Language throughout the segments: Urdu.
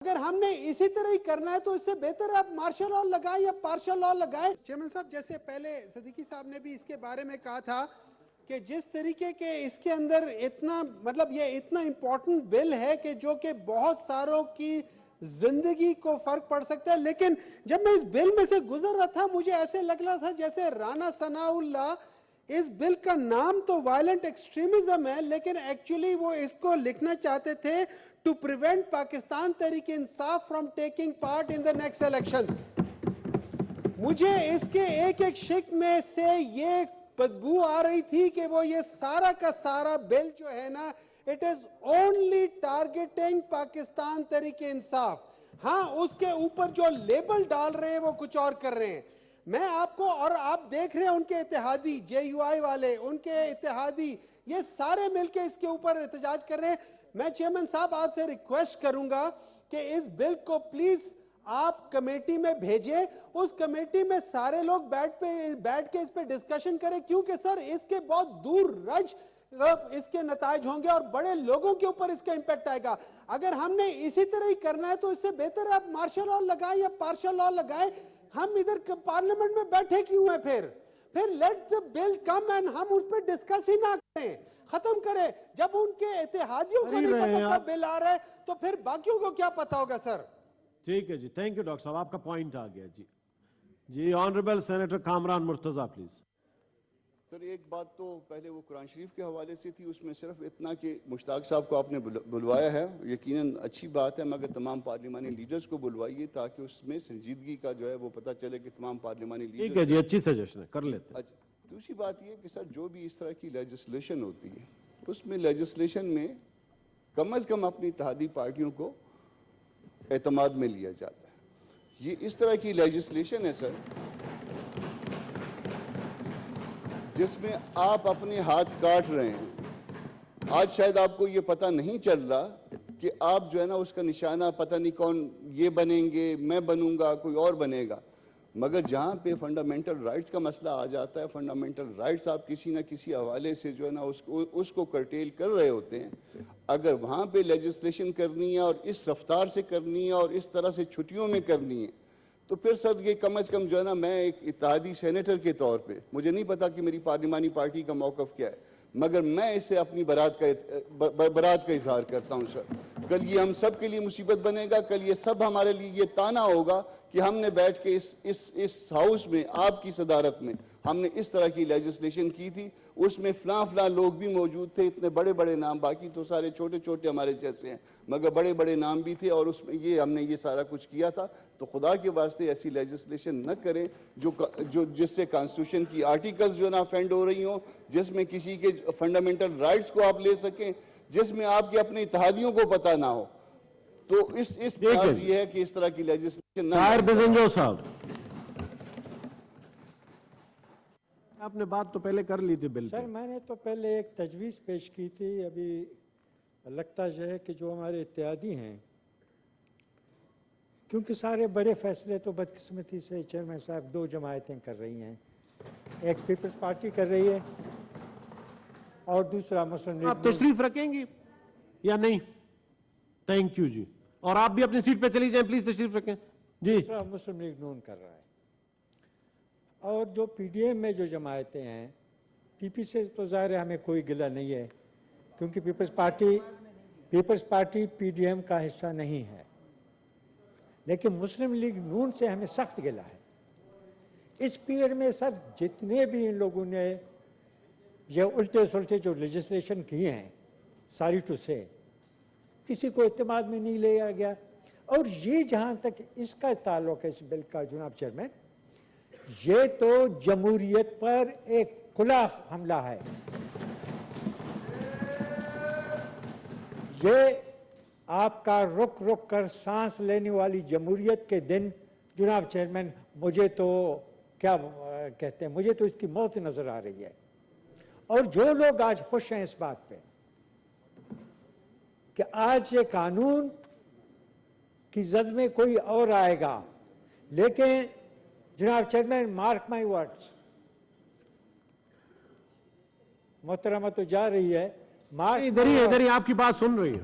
اگر ہم نے اسی طرح ہی کرنا ہے تو اس سے بہتر ہے آپ مارشل لا لگائیں یا پارشل لا لگائیں. چیئرمین صاحب، جیسے پہلے صدیقی صاحب نے بھی اس کے بارے میں کہا تھا کہ جس طریقے کے اس کے اندر اتنا مطلب یہ اتنا امپورٹنٹ بل ہے کہ جو کہ بہت ساروں کی زندگی کو فرق پڑ سکتا ہے، لیکن جب میں اس بل میں سے گزر رہا تھا مجھے ایسے لگ رہا تھا جیسے رانا ثناء اللہ اس بل کا نام تو وائلنٹ ایکسٹریمزم ہے، لیکن ایکچولی وہ اس کو لکھنا چاہتے تھے to prevent Pakistan Tehreek Insaf from taking part in the next election. مجھے اس کے ایک ایک شک میں سے یہ بدبو آ رہی تھی کہ وہ یہ سارا کا سارا بل جو ہے نا it is only targeting Pakistan Tehreek Insaf. ہاں، اس کے اوپر جو لیبل ڈال رہے ہیں وہ کچھ اور کر رہے ہیں. میں آپ کو اور آپ دیکھ رہے ہیں ان کے اتحادی جے یو آئی والے، ان کے اتحادی یہ سارے مل کے اس کے اوپر احتجاج کر رہے ہیں. میں چیئرمین صاحب آپ سے ریکویسٹ کروں گا کہ اس بل کو پلیز آپ کمیٹی میں بھیجیں، اس کمیٹی میں سارے لوگ بیٹھ کے اس پہ ڈسکشن کریں، کیونکہ سر اس کے بہت دور رج اس کے نتائج ہوں گے اور بڑے لوگوں کے اوپر اس کا امپیکٹ آئے گا. اگر ہم نے اسی طرح ہی کرنا ہے تو اس سے بہتر ہے آپ مارشل لا لگائیں یا پارشل لا لگائیں. ہم ادھر پارلیمنٹ میں بیٹھے کیوں ہیں؟ پھر let the bill come and ہم اس پہ ڈسکس ہی نہ کریں، ختم کریں. جب ان کے اتحادیوں کو نہیں پتا کب بل آ رہا ہے تو پھر باقیوں کو کیا پتا ہوگا سر؟ ٹھیک ہے جی، تھینک یو ڈاکٹر صاحب، آپ کا پوائنٹ آ گیا. جی honourable senator Kamran Murtaza please. Sir ایک بات تو پہلے وہ قرآن شریف کے حوالے سے تھی، اس میں صرف اتنا کہ مشتاق صاحب کو آپ نے بلوایا ہے، یقیناً اچھی بات ہے، مگر تمام پارلیمانی لیڈرز کو بلوائیے تاکہ اس میں سنجیدگی کا جو ہے وہ پتہ چلے کہ تمام پارلیمانی لیڈرز. ٹھیک ہے جی، اچھی سجیشن ہے، کر لیتے ہیں. دوسری بات یہ کہ سر جو بھی اس طرح کی لیجسلیشن ہوتی ہے اس میں لیجسلیشن میں کم از کم اپنی اتحادی پارٹیوں کو اعتماد میں لیا جاتا ہے. یہ اس طرح کی لیجسلیشن ہے سر جس میں آپ اپنے ہاتھ کاٹ رہے ہیں. آج شاید آپ کو یہ پتہ نہیں چل رہا کہ آپ جو ہے نا اس کا نشانہ پتہ نہیں کون یہ بنیں گے، میں بنوں گا، کوئی اور بنے گا. مگر جہاں پہ فنڈامنٹل رائٹس کا مسئلہ آ جاتا ہے، فنڈامنٹل رائٹس آپ کسی نہ کسی حوالے سے جو ہے نا اس کو کرٹیل کر رہے ہوتے ہیں. اگر وہاں پہ لیجسلیشن کرنی ہے اور اس رفتار سے کرنی ہے اور اس طرح سے چھٹیوں میں کرنی ہے تو پھر سر یہ کم از کم جو ہے نا میں ایک اتحادی سینیٹر کے طور پہ مجھے نہیں پتا کہ میری پارلیمانی پارٹی کا موقف کیا ہے، مگر میں اس سے اپنی برات کا اظہار کرتا ہوں سر. کل یہ ہم سب کے لیے مصیبت بنے گا، کل یہ سب ہمارے لیے یہ تانا ہوگا کہ ہم نے بیٹھ کے اس ہاؤس میں آپ کی صدارت میں ہم نے اس طرح کی لیجسلیشن کی تھی. اس میں فلاں لوگ بھی موجود تھے، اتنے بڑے بڑے نام، باقی تو سارے چھوٹے چھوٹے ہمارے جیسے ہیں، مگر بڑے بڑے نام بھی تھے اور اس میں ہم نے یہ سارا کچھ کیا تھا. تو خدا کے واسطے ایسی لیجسلیشن نہ کریں جس سے کانسٹیٹیوشن کی آرٹیکلز جو ہے نا افینڈ ہو رہی ہوں، جس میں کسی کے فنڈامنٹل رائٹس کو آپ لے سکیں، جس میں آپ کے اپنے اتحادیوں کو پتہ نہ ہو. تو اس یہ ہے کہ اس طرح کی لیجسلیشن نہ طاہر بزنجو صاحب، آپ نے بات تو پہلے کر لی تھی بل پہ. سر میں نے تو پہلے ایک تجویز پیش کی تھی، ابھی لگتا ہے کہ جو ہمارے اتحادی ہیں، کیونکہ سارے بڑے فیصلے تو بدقسمتی سے چیئرمین صاحب دو جماعتیں کر رہی ہیں، ایک پیپلز پارٹی کر رہی ہے اور دوسرا مسلم لیگ. آپ تشریف رکھیں گی یا نہیں؟ تھینک یو جی. اور آپ بھی اپنی سیٹ پہ چلی جائیں پلیز، تشریف رکھیں جی. دوسرا مسلم لیگ نون کر رہا ہے. اور جو پی ڈی ایم میں جو جماعتیں ہیں، پی پی سے تو ظاہر ہے ہمیں کوئی گلہ نہیں ہے کیونکہ Peoples Party P D M کا حصہ نہیں ہے، لیکن مسلم لیگ نون سے ہمیں سخت گلہ ہے. اس پیریڈ میں سب جتنے بھی ان لوگوں نے یہ الٹے سلٹے جو لیجسلیشن کیے ہیں، ساری ٹو سے کسی کو اعتماد میں نہیں لیا گیا. اور یہ جہاں تک اس کا تعلق ہے اس بل کا جناب چیئرمین، یہ تو جمہوریت پر ایک کھلا حملہ ہے. یہ آپ کا رک رک کر سانس لینے والی جمہوریت کے دن جناب چیئرمین مجھے تو کیا کہتے ہیں، مجھے تو اس کی موت نظر آ رہی ہے. اور جو لوگ آج خوش ہیں اس بات پہ کہ آج یہ قانون کی زد میں کوئی اور آئے گا، لیکن جناب چیئرمین مارک مائی ورڈز، محترمہ تو جا رہی ہے، ادھر ہی آپ کی بات سن رہی ہے.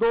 2